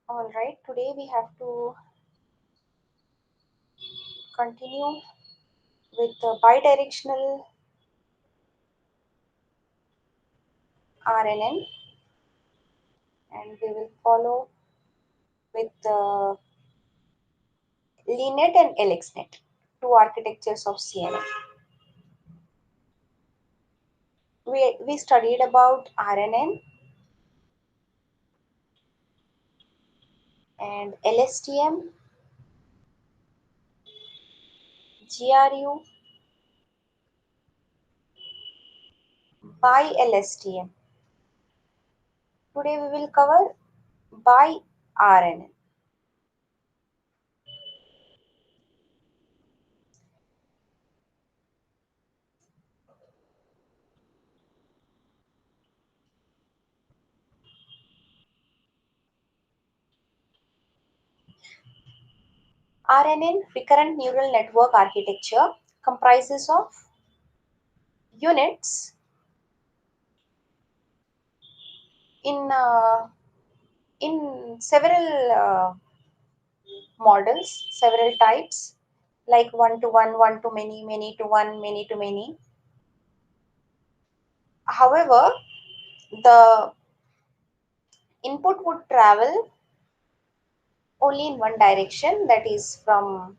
All right, today we have to continue with the bidirectional RNN, and we will follow with LeNet and LXNet, two architectures of CNN. We studied about RNN and LSTM, GRU, by LSTM. Today we will cover by RNN. RNN, recurrent neural network architecture, comprises of units in several models, several types, like one to one, one to many, many to one, many to many. However, the input would travel only in one direction, that is from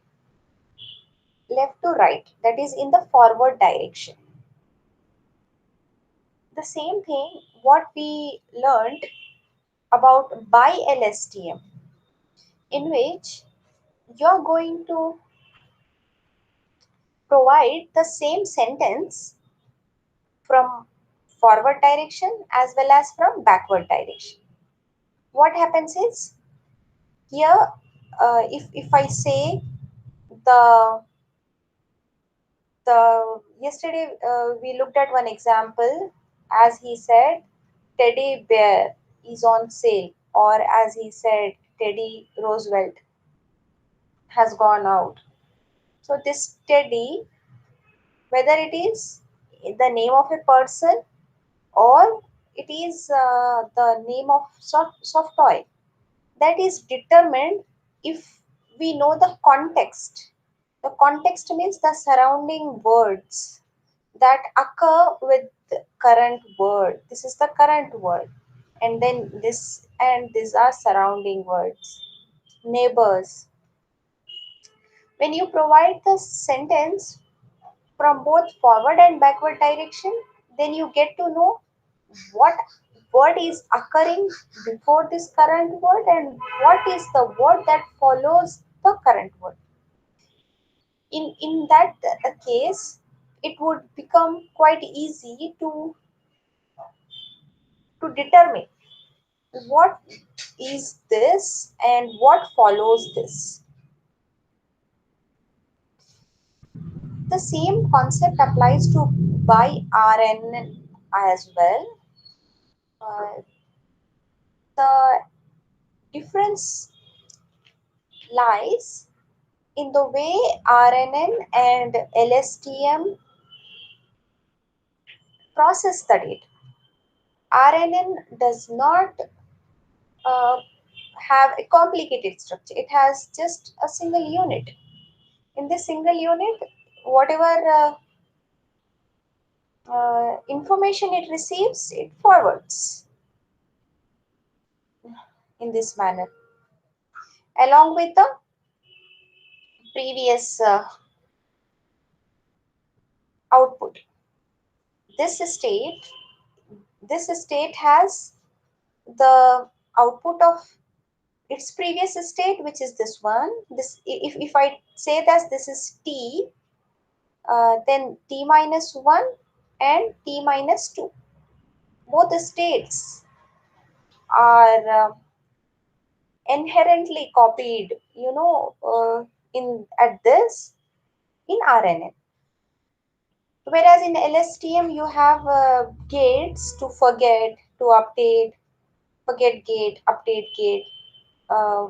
left to right, that is in the forward direction. The same thing what we learned about by LSTM, in which you're going to provide the same sentence from forward direction as well as from backward direction. What happens is here, if I say the yesterday we looked at one example, as he said teddy bear is on sale, or as he said Teddy Roosevelt has gone out. So this teddy, whether it is the name of a person or it is the name of soft toy, that is determined if we know the context. The context means the surrounding words that occur with the current word. This is the current word, and then this and these are surrounding words. Neighbors. When you provide the sentence from both forward and backward direction, then you get to know what word is occurring before this current word and what is the word that follows the current word. In that case, it would become quite easy to determine what is this and what follows this. The same concept applies to by RN as well. Uh, the difference lies in the way RNN and LSTM process the data. RNN does not uh, have a complicated structure. It has just a single unit. In this single unit, whatever information it receives, it forwards in this manner, along with the previous output. This state, this state has the output of its previous state, which is this one. This, if I say that this is t, then t minus 1 and t minus 2. Both states are inherently copied, in at this in RNN. Whereas in LSTM, you have gates to forget gate, update gate, uh,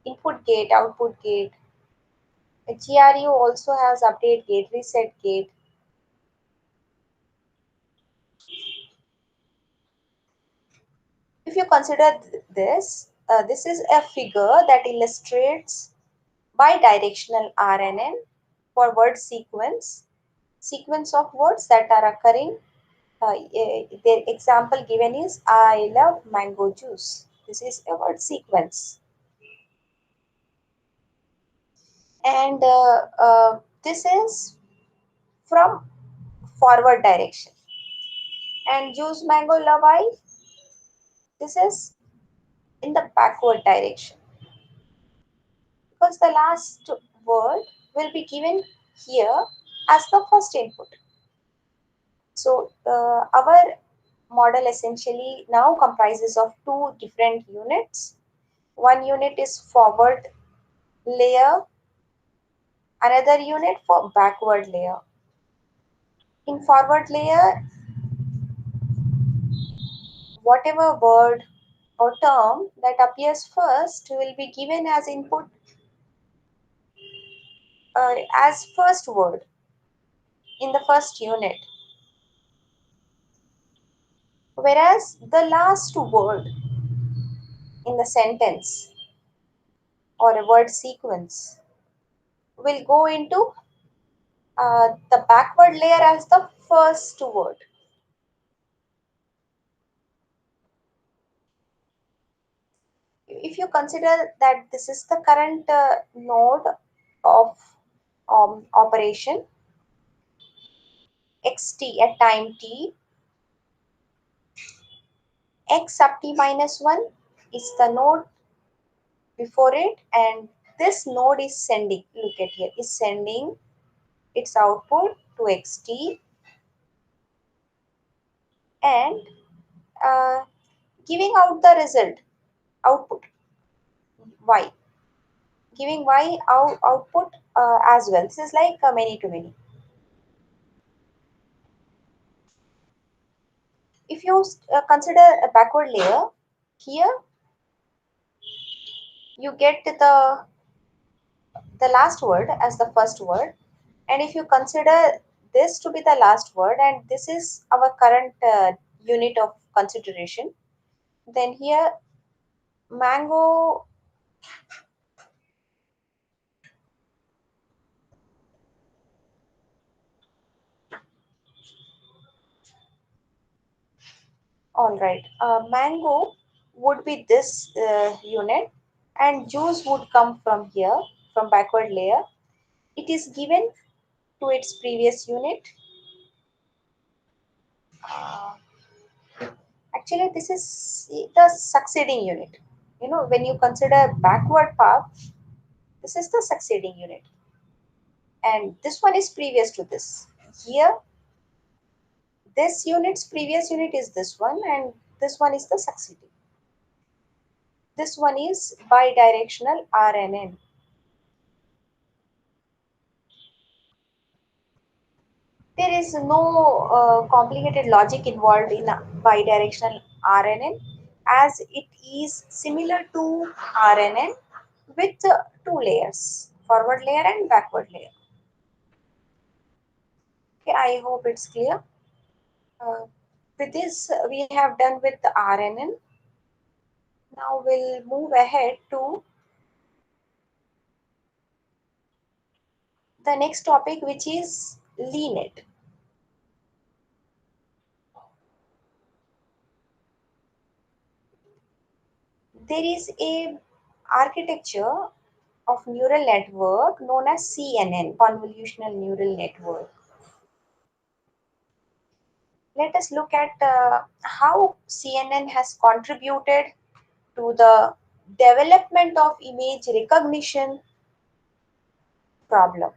input gate, output gate. A GRU also has update gate, reset gate. If you consider this, This is a figure that illustrates bidirectional RNN for word sequence of words that are occurring. The example given is I love mango juice. This is a word sequence. And this is from forward direction. And juice mango love I, this is in the backward direction. Because the last word will be given here as the first input. So our model essentially now comprises of two different units. One unit is forward layer, another unit for backward layer. In forward layer, whatever word or term that appears first will be given as input as first word in the first unit, whereas the last word in the sentence or a word sequence will go into the backward layer as the first word. If you consider that this is the current node of operation xt at time t, x sub t minus 1 is the node before it, and this node is sending, look at here, is sending its output to xt and uh, giving out the result output y, giving y output as well. This is like many to many. If you consider a backward layer, here you get the last word as the first word, and if you consider this to be the last word and this is our current unit of consideration, then here mango, all right, mango would be this unit and juice would come from here, from backward layer. It is given to its previous unit. uh, Actually this is the succeeding unit. You know, when you consider backward path, this is the succeeding unit and this one is previous to this. Here this unit's previous unit is this one and this one is the succeeding. This one is bidirectional RNN. There is no complicated logic involved in a bidirectional RNN, as it is similar to RNN with two layers, forward layer and backward layer. Okay, I hope it's clear. With this, we have done with the RNN. Now we'll move ahead to the next topic, which is LeNet. There is a architecture of neural network known as CNN, convolutional neural network. Let us look at how CNN has contributed to the development of image recognition problem.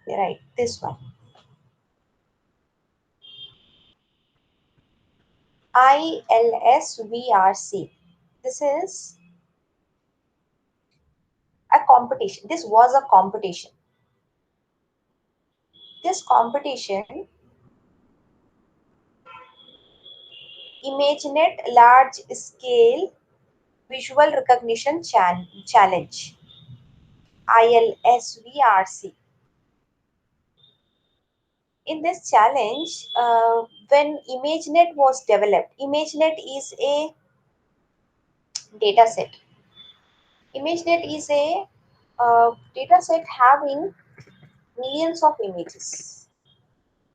Right, this one. ILSVRC. This is A competition. This was a competition. This competition, Imagenet Large Scale Visual Recognition Challenge, ILSVRC. In this challenge, when ImageNet was developed, ImageNet is a data set. ImageNet is a data set having millions of images.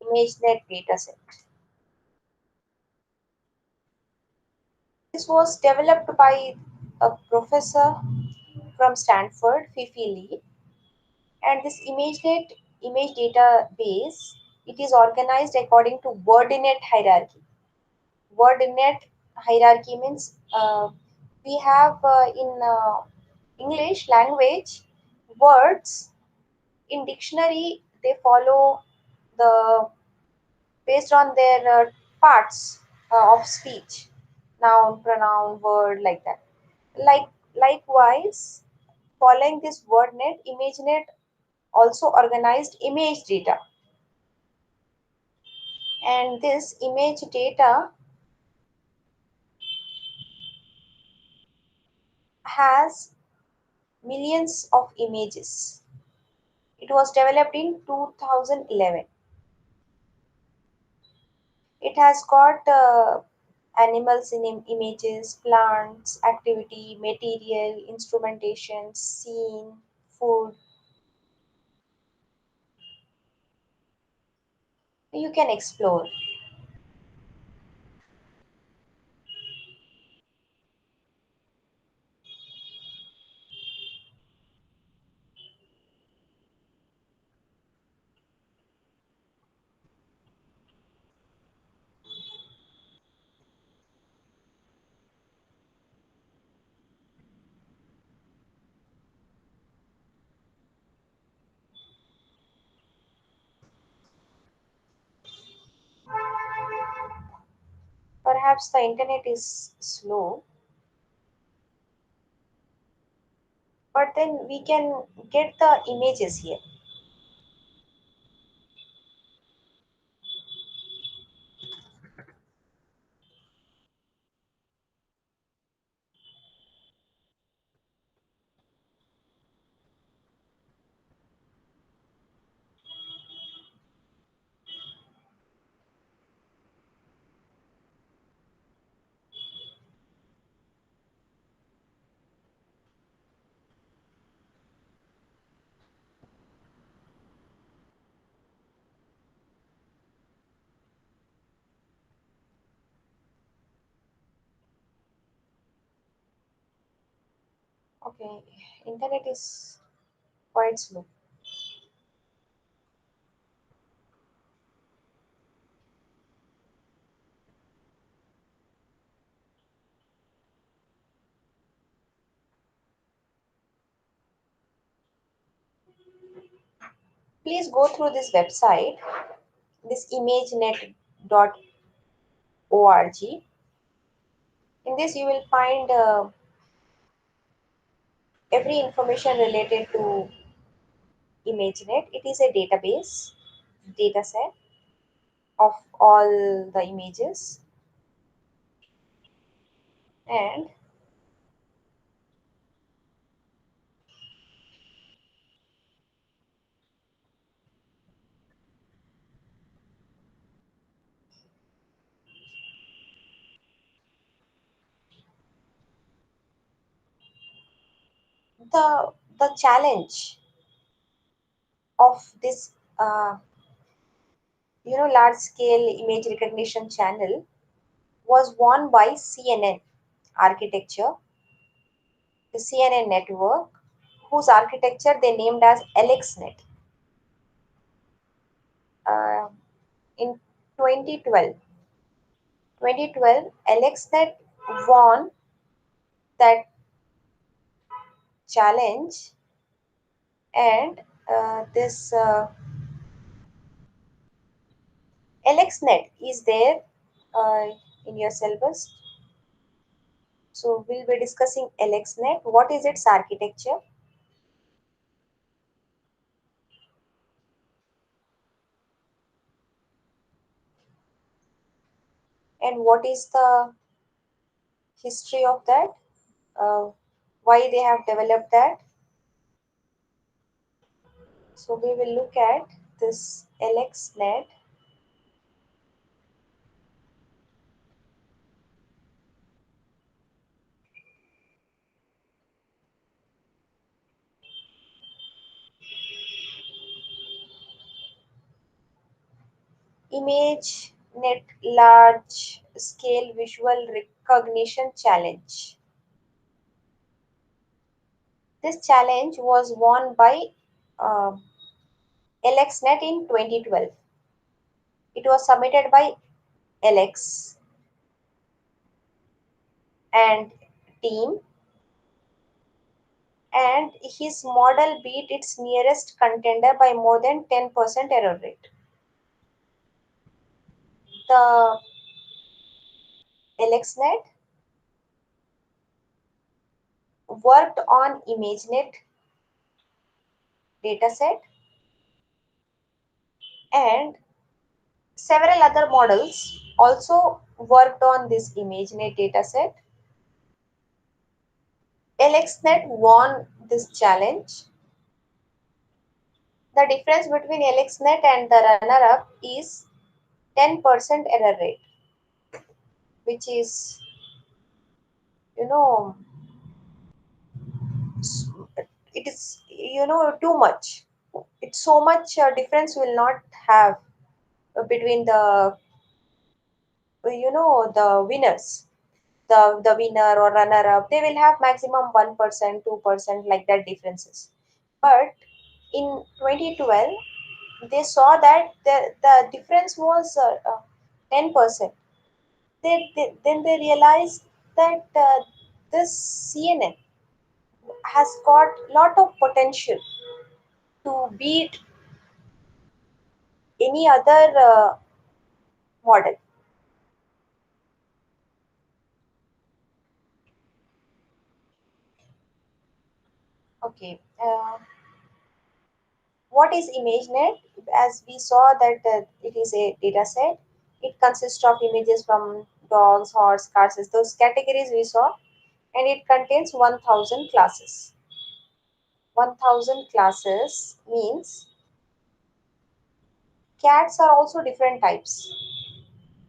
ImageNet data set. This was developed by a professor from Stanford, Fifi Lee, and this ImageNet image database, it is organized according to WordNet hierarchy. WordNet hierarchy means we have in English language words in dictionary, they follow the based on their parts of speech, noun, pronoun, word, like that. Like likewise, following this WordNet, ImageNet also organized image data, and this image data has millions of images. It was developed in 2011. It has got animals in images, plants, activity, material, instrumentation, scene, food. You can explore. Perhaps the internet is slow, but then we can get the images here. Okay, internet is quite slow. Please go through this website, this imagenet.org. In this, you will find every information related to ImageNet. It is a database, data set of all the images, and the challenge of this large scale image recognition channel was won by CNN architecture, the CNN network, whose architecture they named as LXNet. Uh, in 2012, 2012, LXNet won that challenge, and this LXNet is there uh, in your syllabus. So we'll be discussing LXNet. What is its architecture? and what is the history of that, uh, why they have developed that. So we will look at this LXNet. ImageNet Large Scale Visual Recognition Challenge. This challenge was won by uh, LXNet in 2012. It was submitted by Alex and team, and his model beat its nearest contender by more than 10% error rate. The LXNet worked on ImageNet dataset, and several other models also worked on this ImageNet dataset. LXNet won this challenge. The difference between LXNet and the runner-up is 10% error rate, which is, you know, it is, too much. It's so much difference will not have between the winners. The winner or runner up, they will have maximum 1%, 2%, like that differences. But in 2012, they saw that the difference was 10%. Then they realized that this CNN has got lot of potential to beat any other model. Okay. What is ImageNet? As we saw that it is a data set. It consists of images from dogs, horse, cars, those categories we saw, and it contains 1000 classes. 1000 classes means cats are also different types.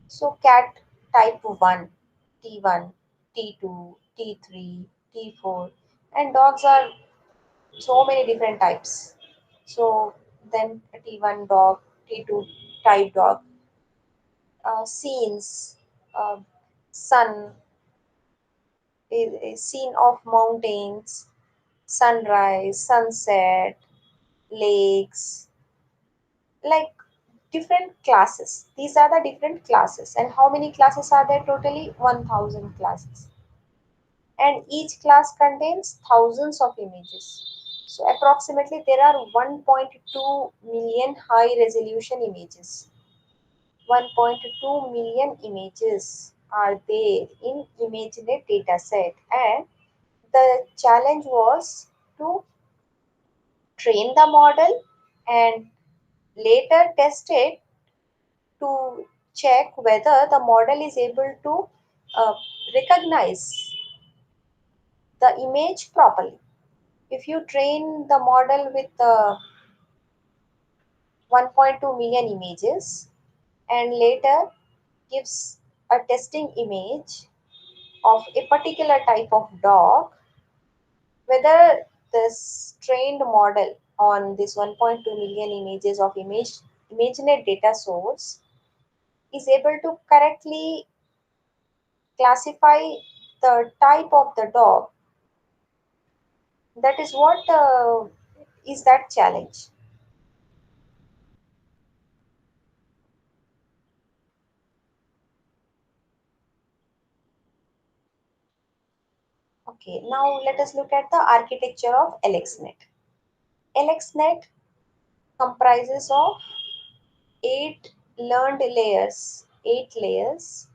So cat type 1, T1, T2, T3, T4, and dogs are so many different types. So then T1 dog, T2 type dog, scenes, uh, sun, a scene of mountains, sunrise, sunset, lakes, like different classes. These are the different classes. And how many classes are there? Totally 1000 classes. And each class contains thousands of images. So approximately there are 1.2 million high resolution images. 1.2 million images are there in ImageNet dataset, and the challenge was to train the model and later test it to check whether the model is able to uh, recognize the image properly. If you train the model with 1.2 million images and later gives a testing image of a particular type of dog, whether this trained model on this 1.2 million images of ImageNet data source is able to correctly classify the type of the dog, that is what is that challenge. Okay, now let us look at the architecture of LXNet. LXNet comprises of eight learned layers, eight layers,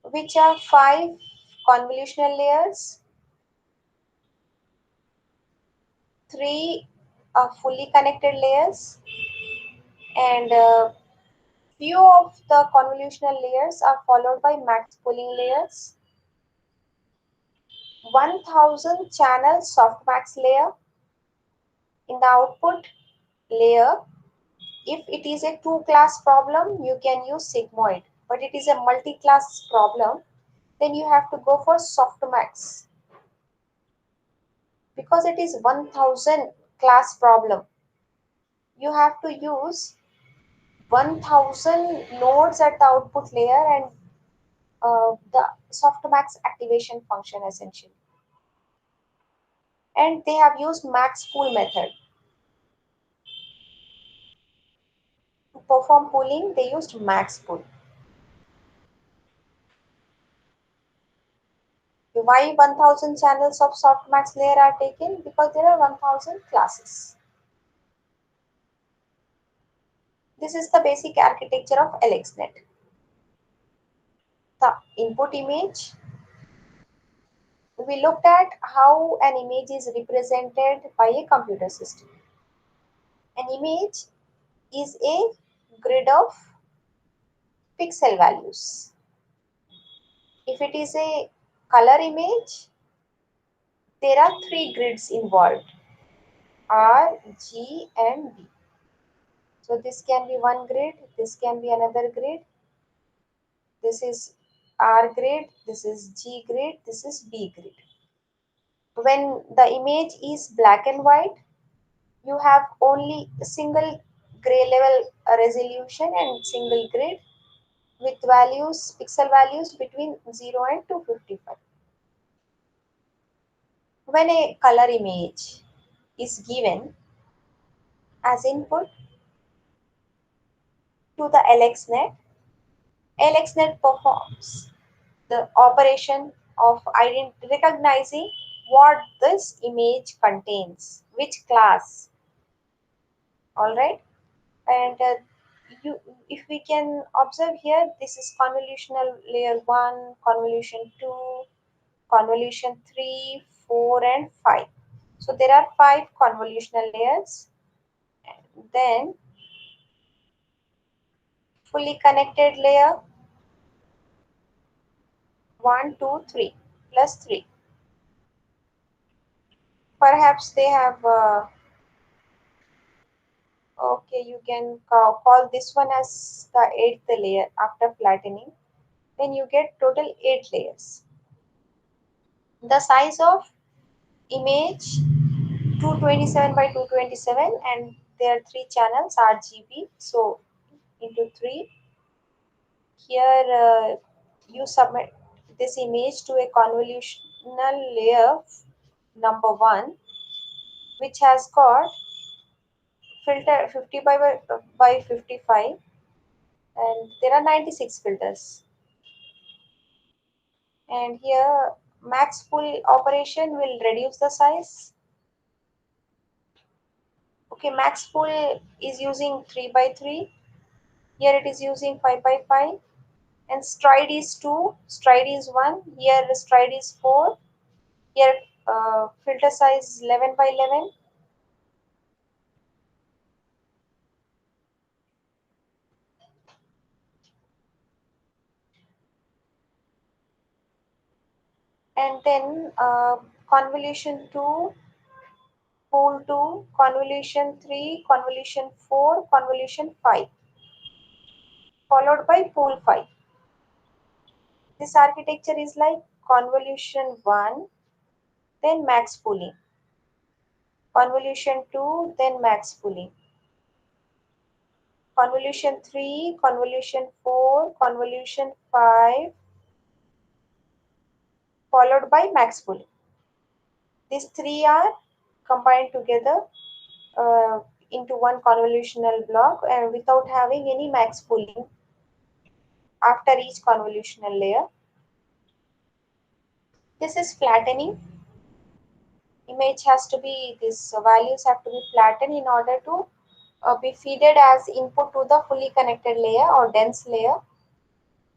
which are five convolutional layers, three fully connected layers, and Few of the convolutional layers are followed by max pooling layers. 1000 channel softmax layer in the output layer. If it is a two-class problem, you can use sigmoid. But it is a multi-class problem, then you have to go for softmax because it is 1000 class problem. You have to use 1000 nodes at the output layer and the softmax activation function essentially. And they have used max pool method. To perform pooling, they used max pool. Why 1000 channels of softmax layer are taken? Because there are 1000 classes. This is the basic architecture of LXNet. The input image. We looked at how an image is represented by a computer system. An image is a grid of pixel values. If it is a color image, there are three grids involved: R, G, and B. So this can be one grid, this can be another grid, this is R grid, this is G grid, this is B grid. When the image is black and white, you have only a single gray level resolution and single grid with values, pixel values between 0 and 255. When a color image is given as input to the LXNet performs the operation of recognizing what this image contains, which class, all right? And you, if we can observe here, this is convolutional layer 1, convolution 2, convolution 3, 4, and 5. So there are 5 convolutional layers. And then fully connected layer 1, 2, 3 plus 3. Perhaps they have, okay, you can call this one as the 8th layer after flattening. Then you get total 8 layers. The size of image 227 by 227, and there are 3 channels RGB. So into 3. Here you submit this image to a convolutional layer number 1, which has got filter 50 by 55, and there are 96 filters. And here max pool operation will reduce the size. Okay, max pool is using 3 by 3. Here it is using 5 by 5. And stride is 2, stride is 1. Here stride is 4. Here filter size is 11 by 11. And then convolution 2, pool 2, convolution 3, convolution 4, convolution 5, followed by pool 5. This architecture is like convolution 1, then max pooling, convolution 2, then max pooling, convolution 3, convolution 4, convolution 5, followed by max pooling. These three are combined together into one convolutional block and without having any max pooling after each convolutional layer. This is flattening. Image has to be, these values have to be flattened in order to be fed as input to the fully connected layer or dense layer.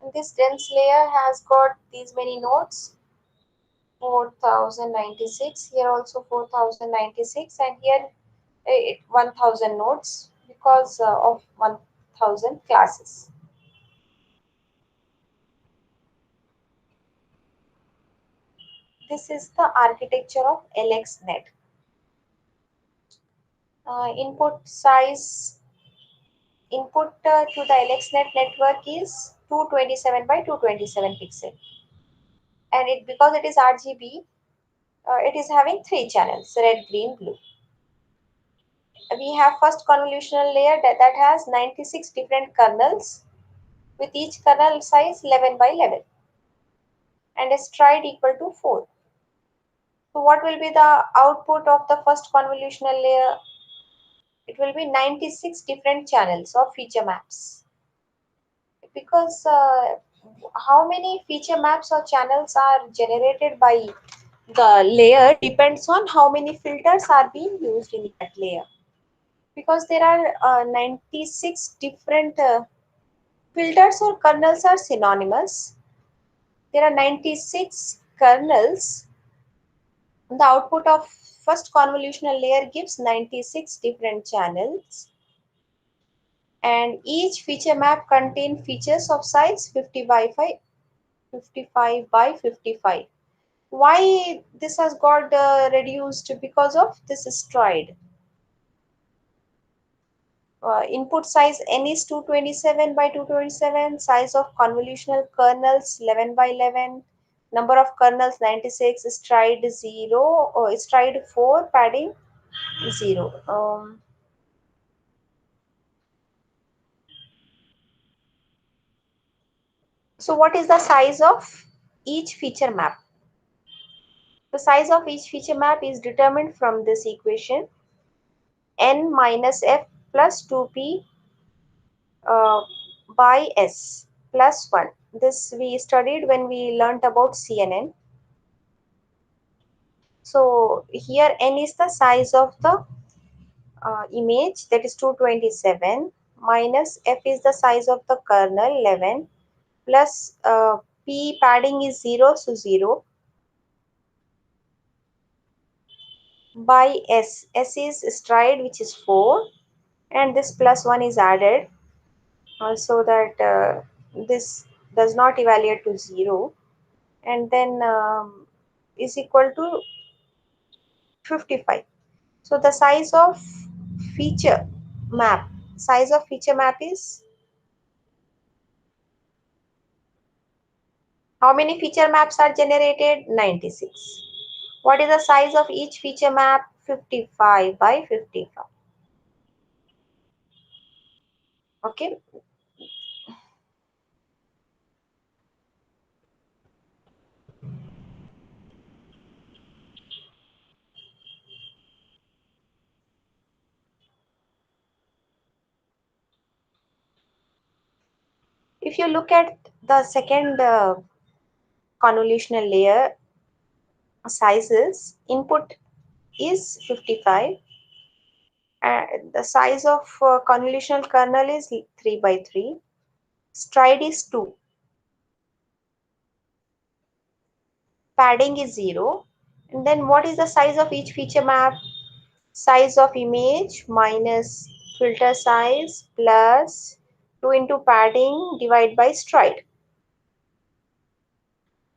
And this dense layer has got these many nodes, 4096, here also 4096, and here 1000 nodes because of 1000 classes. This is the architecture of LXNet. Input size input to the LXNet network is 227 by 227 pixel, and it because it is RGB, it is having three channels: red, green, blue. We have first convolutional layer that has 96 different kernels with each kernel size 11 by 11 and a stride equal to 4. So what will be the output of the first convolutional layer? It will be 96 different channels of feature maps. Because how many feature maps or channels are generated by the layer depends on how many filters are being used in that layer. Because there are 96 different filters or kernels are synonymous. There are 96 kernels. The output of first convolutional layer gives 96 different channels, and each feature map contains features of size 50 by 5, 55 by 55. Why this has got reduced? Because of this stride. Input size n is 227 by 227, size of convolutional kernels 11 by 11, number of kernels 96, stride 0, or stride 4, padding 0. So what is the size of each feature map? The size of each feature map is determined from this equation: n minus f plus 2p uh, by s plus 1. This we studied when we learnt about CNN. So here n is the size of the image, that is 227, minus f is the size of the kernel 11, plus p padding is 0, so 0, by s is stride, which is 4, and this plus 1 is added so that this does not evaluate to 0, and then is equal to 55. So the feature size of feature map is, how many feature maps are generated? 96. What is the size of each feature map? 55 by 55. Okay. If you look at the second convolutional layer sizes, input is 55, and the size of convolutional kernel is 3 by 3, stride is 2, padding is 0, and then what is the size of each feature map? Size of image minus filter size plus 2 into padding divided by stride,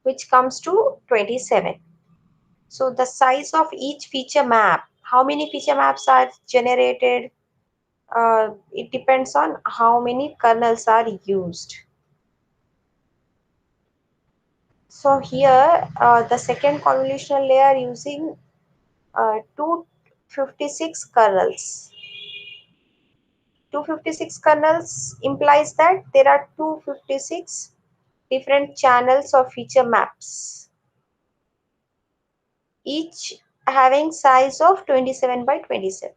which comes to 27. So the size of each feature map, how many feature maps are generated? It depends on how many kernels are used. So here the second convolutional layer using 256 kernels. 256 kernels implies that there are 256 different channels or feature maps, each having size of 27 by 27.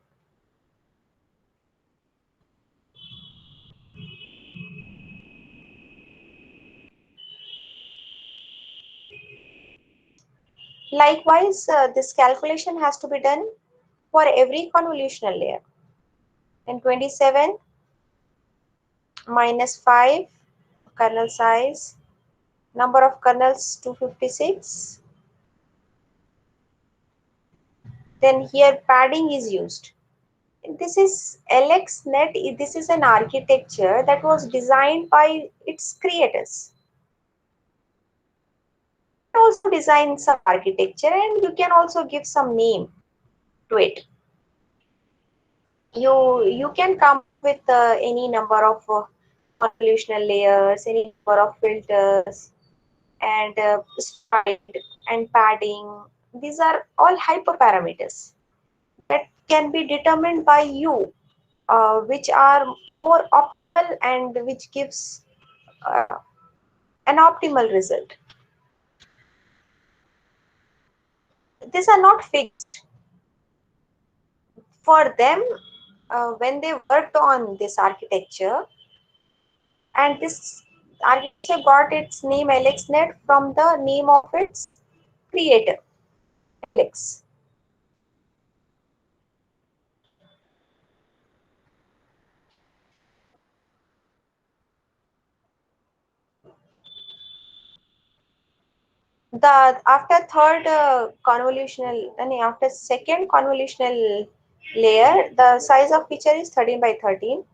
Likewise, this calculation has to be done for every convolutional layer. And 27 minus 5, kernel size, number of kernels 256. Then here padding is used. This is LXNet. This is an architecture that was designed by its creators. also design some architecture, and you can also give some name to it. You can come up with any number of convolutional layers, any number of filters, and stride and padding. These are all hyperparameters that can be determined by you, which are more optimal and which gives uh, an optimal result. These are not fixed. For them, when they worked on this architecture, and this architecture got its name AlexNet from the name of its creator, Alex. The after third convolutional, after second convolutional layer, the size of feature is 13 by 13,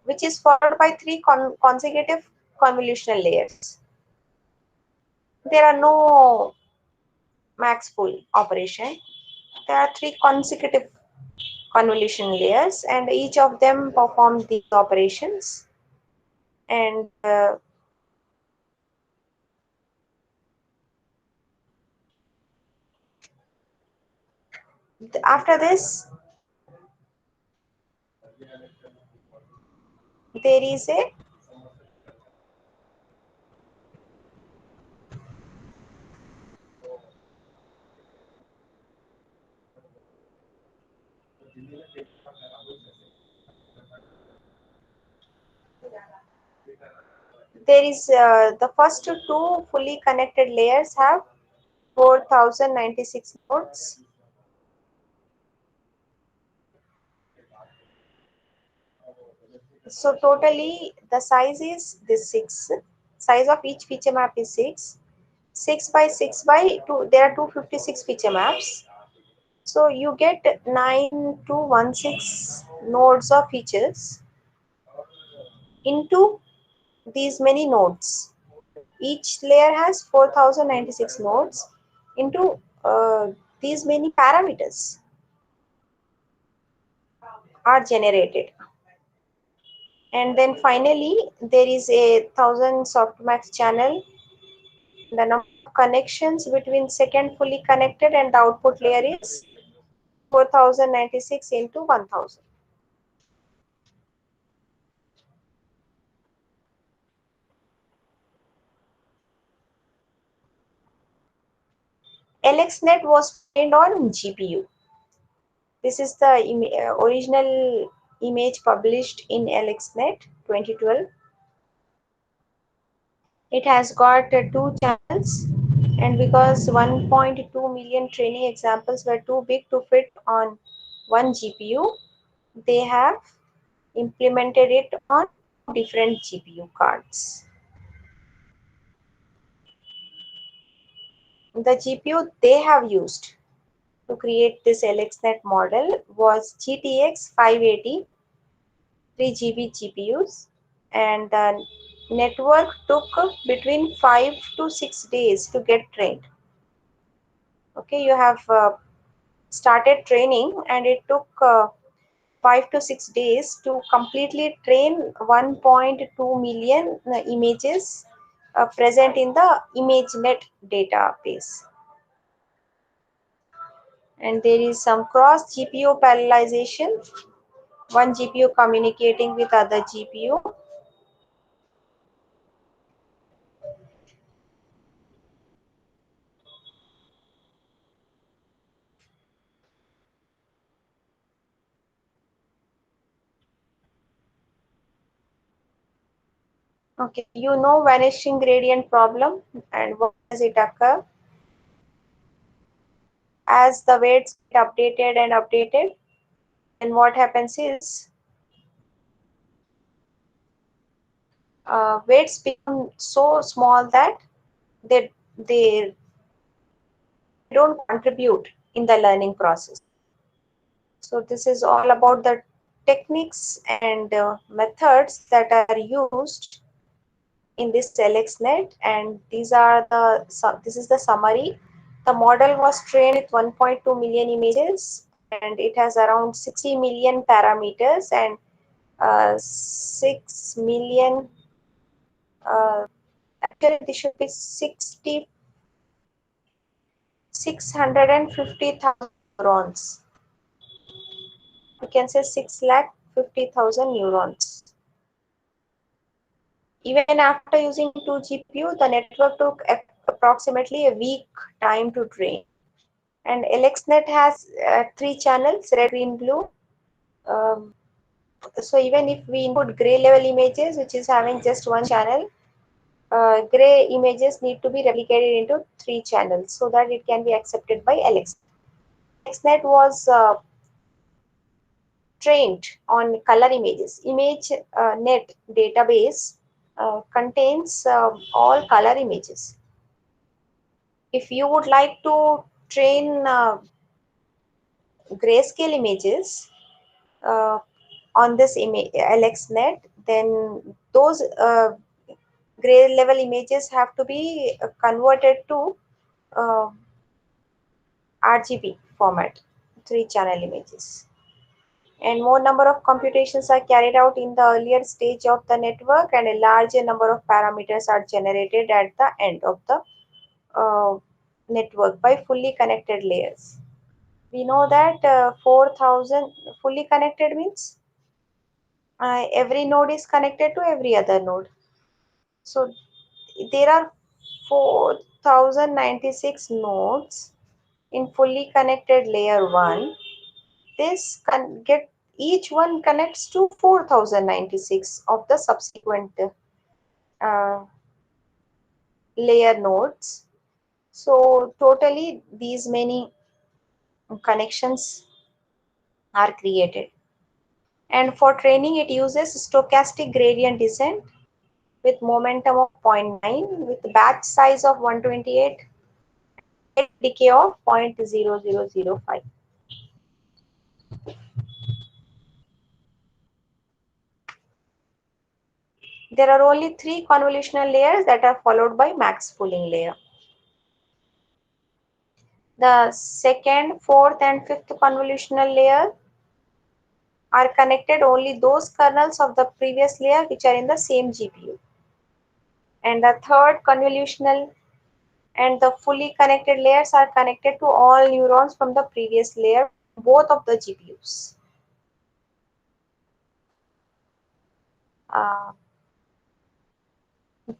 which is followed by three consecutive convolutional layers. There are no max full operation. There are three consecutive convolution layers, and each of them perform these operations. And after this, there is a the first two fully connected layers have 4096 nodes. So totally the size is this 6. Size of each feature map is 6. 6 by 6 by 2. There are 256 feature maps. So you get 9216 nodes of features into these many nodes. Each layer has 4096 nodes into these many parameters are generated. And then finally, there is a 1000 softmax channel. The number of connections between second fully connected and the output layer is 4096 into 1000. LXNet was trained on GPU. This is the original image published in LXNet 2012. It has got two channels, and because 1.2 million training examples were too big to fit on one GPU, they have implemented it on different GPU cards. The GPU they have used to create this LXNet model was GTX 580 3GB GPUs, and the network took between 5 to 6 days to get trained. Okay, you have started training, and it took 5 to 6 days to completely train 1.2 million images present in the ImageNet database. And there is some cross GPU parallelization, one GPU communicating with other GPU. Okay, you know vanishing gradient problem, and what does it occur? As the weights get updated and updated, then what happens is weights become so small that they don't contribute in the learning process. So this is all about the techniques and methods that are used in this LXNet, and this is the summary. The model was trained with 1.2 million images, and it has around 60 million parameters and 6 million. Uh, Actually, this should be 650,000 neurons. You can say 650,000 neurons. Even after using 2 GPU, the network took approximately a week time to train. And LXNet has 3 channels, red, green, blue. Um, so even if we input gray level images, which is having just 1 channel, gray images need to be replicated into 3 channels so that it can be accepted by LXNet. LXNet was trained on color images. ImageNet database contains all color images. If you would like to train grayscale images uh, on this LXNet, then those gray level images have to be converted to uh, RGB format, 3 channel images. And more number of computations are carried out in the earlier stage of the network, and a larger number of parameters are generated at the end of the network by fully connected layers. We know that 4,000 fully connected means every node is connected to every other node. So there are 4,096 nodes in fully connected layer 1. This can get each one connects to 4,096 of the subsequent uh, layer nodes. So totally these many connections are created. And for training it uses stochastic gradient descent with momentum of zero point 0.9 with batch size of 128, rate decay of 0.0005. There are only 3 convolutional layers that are followed by max pooling layer. The second, fourth, and fifth convolutional layer are connected only those kernels of the previous layer which are in the same GPU. And the third convolutional and the fully connected layers are connected to all neurons from the previous layer, both of the GPUs. Uh,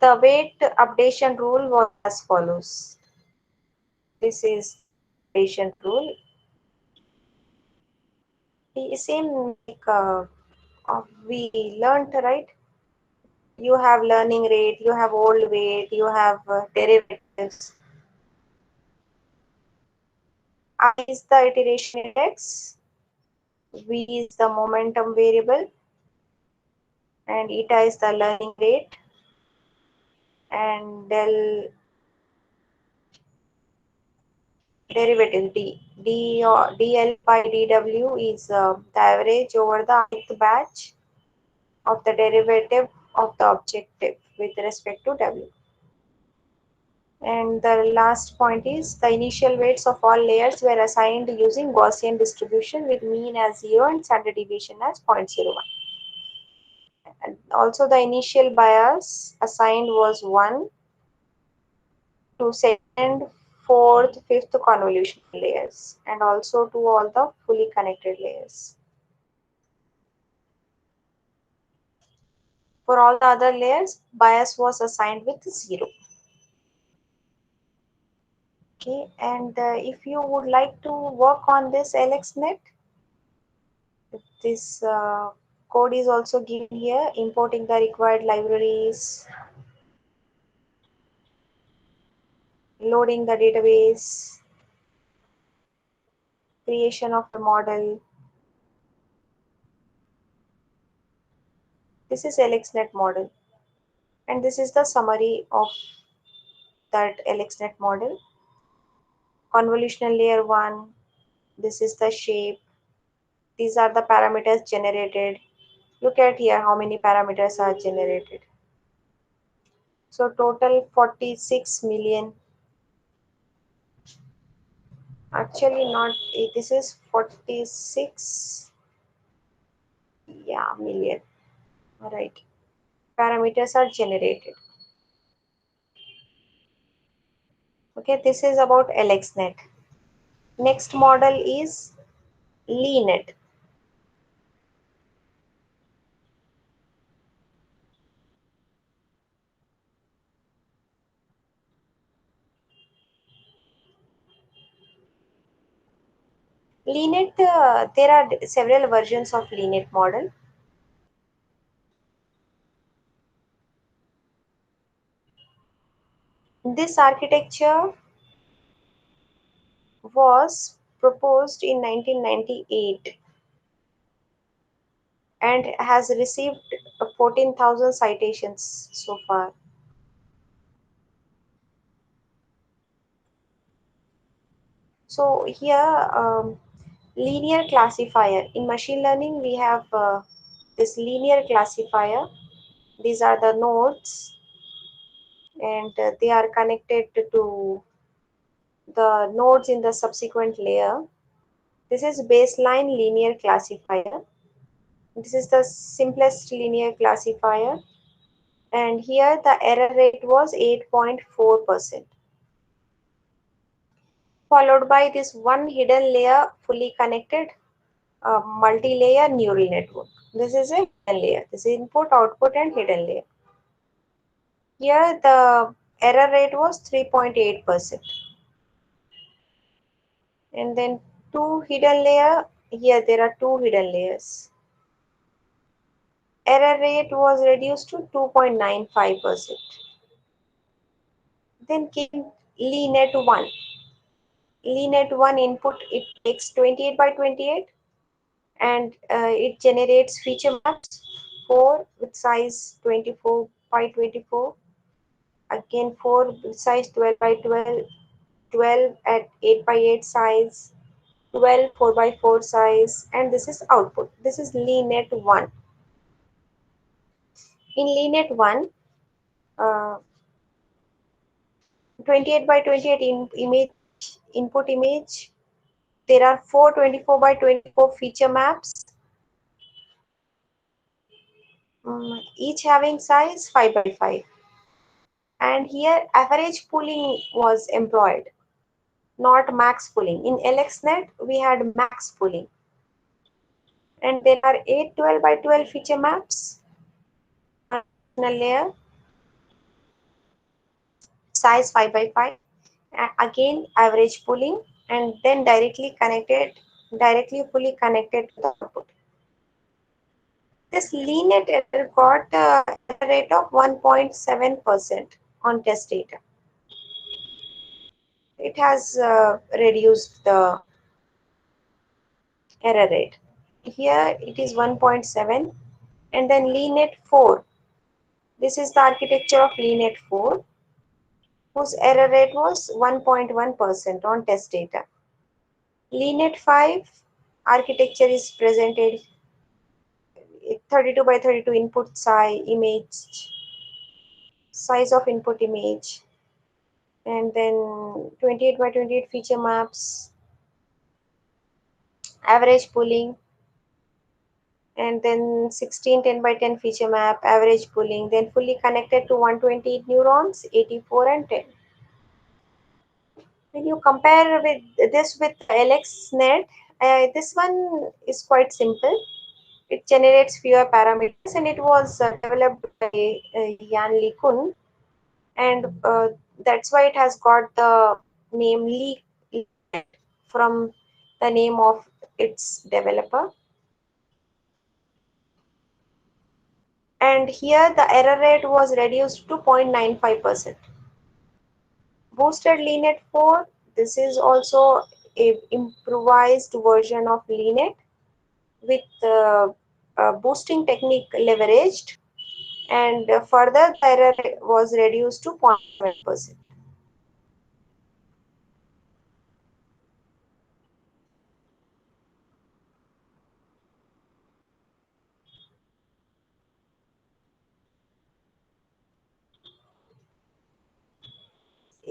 the weight updation rule was as follows. This is updation rule. Same like we learned, right? You have learning rate, you have old weight, you have derivatives. I is the iteration index, V is the momentum variable, and eta is the learning rate, and del derivative dl by dw is the average over the ith batch of the derivative of the objective with respect to w. And the last point is the initial weights of all layers were assigned using Gaussian distribution with mean as 0 and standard deviation as 0.01. And also the initial bias assigned was 1 to second, fourth, fifth convolutional layers, and also to all the fully connected layers. For all the other layers, bias was assigned with 0. Okay, and if you would like to work on this LXNet, this code is also given here, importing the required libraries, loading the database, creation of the model. This is LXNet model, and this is the summary of that LXNet model. Convolutional layer 1, this is the shape, these are the parameters generated. Look at here how many parameters are generated. So total 46 million. Actually not, this is 46, yeah, million. All right. Parameters are generated. Okay, this is about LXNet. Next model is LeeNet. LeeNet, there are several versions of LeeNet model. This architecture was proposed in 1998 and has received 14,000 citations so far. So here, linear classifier. In machine learning, we have this linear classifier. These are the nodes, and they are connected to the nodes in the subsequent layer. This is baseline linear classifier. This is the simplest linear classifier, and here the error rate was 8.4%, followed by this one hidden layer fully connected multi-layer neural network. This is a hidden layer. This is input, output, and hidden layer. Here the error rate was 3.8%. And then two hidden layer. Here there are two hidden layers. Error rate was reduced to 2.95%. Then came LeeNet 1. LeeNet 1 input, it takes 28 by 28, and it generates feature maps 4 with size 24 by 24, again 4 with size 12 by 12, 12 at 8 by 8 size, 12 4 by 4 size, and this is output. This is LeeNet 1. In LeeNet 1, uh, 28 by 28 image input image, there are 4 24 by 24 feature maps, each having size 5 by 5. And here average pooling was employed, not max pooling. In LXNet, we had max pooling. And there are 8 12 by 12 feature maps, additional layer, size 5 by 5. Again, average pooling, and then directly fully connected to the output. This LeeNet error got a rate of 1.7% on test data. It has reduced the error rate. Here it is 1.7, and then LeeNet 4. This is the architecture of LeeNet 4, whose error rate was 1.1% on test data. LeeNet 5 architecture is presented 32 by 32 input size of input image, and then 28 by 28 feature maps, average pooling, and then 16 10 by 10 feature map, average pooling, then fully connected to 120 neurons, 84 and 10. When you compare with this with LXNet, this one is quite simple. It generates fewer parameters, and it was developed by Jan LeCun, and that's why it has got the name LeeNet from the name of its developer. And here the error rate was reduced to 0.95%. Boosted LeeNet 4, this is also a improvised version of LeeNet with boosting technique leveraged, and further the error was reduced to 0.7%.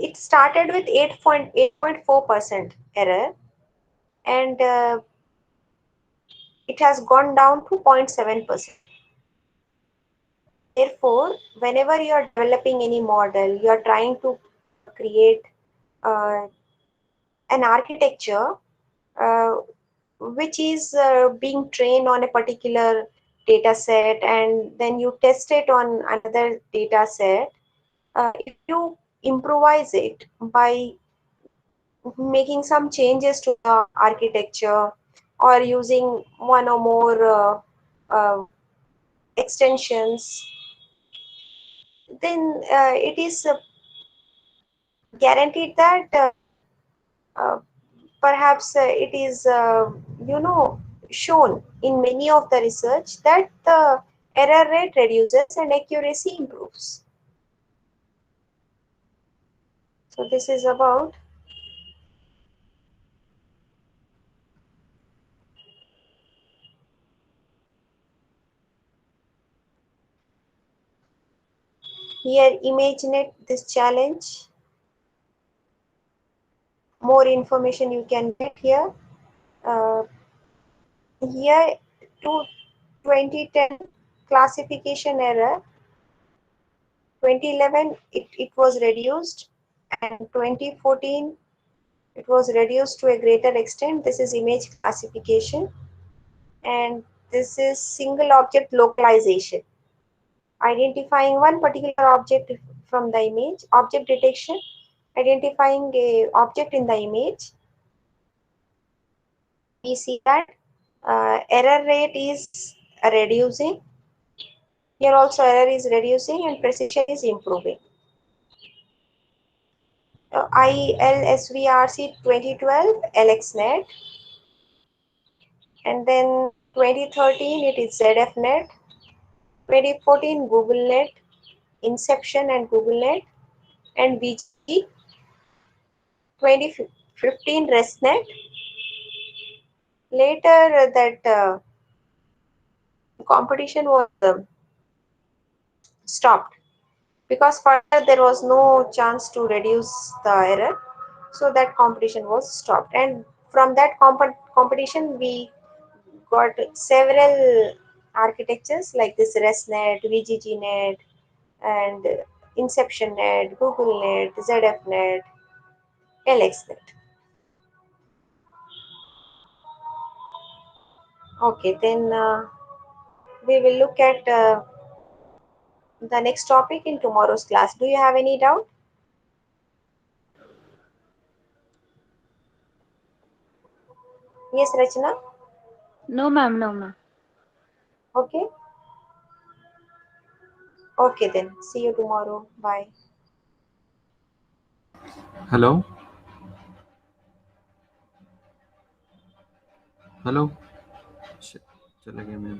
it started with 8.4% error, and it has gone down to 0.7%. Therefore, whenever you are developing any model, you are trying to create uh, an architecture uh, which is being trained on a particular data set, and then you test it on another data set. If you improvise it by making some changes to the architecture or using one or more extensions, then it is guaranteed that uh, perhaps it is you know shown in many of the research that the error rate reduces and accuracy improves. So this is about here. Imagenet this challenge. More information you can get here. uh, Here to 2010 classification error, 2011 it was reduced, and 2014 it was reduced to a greater extent. This is image classification, and this is single object localization, identifying one particular object from the image. Object detection, identifying a object in the image. We see that error rate is reducing. Here also error is reducing and precision is improving. ILSVRC 2012 LXNet, and then 2013 it is ZFNet, 2014 GoogleNet, Inception and GoogleNet, and VGG, 2015 ResNet. Later that competition was stopped because further there was no chance to reduce the error, so that competition was stopped, and from that competition we got several architectures like this ResNet, VGGNet, and InceptionNet, GoogleNet, ZFNet, LXNet. Okay, then we will look at the next topic in tomorrow's class. Do you have any doubt? Yes, Rachna? No, ma'am, no, ma'am. Okay. Okay, then. See you tomorrow. Bye. Hello, hello. Sh- चला गया मैं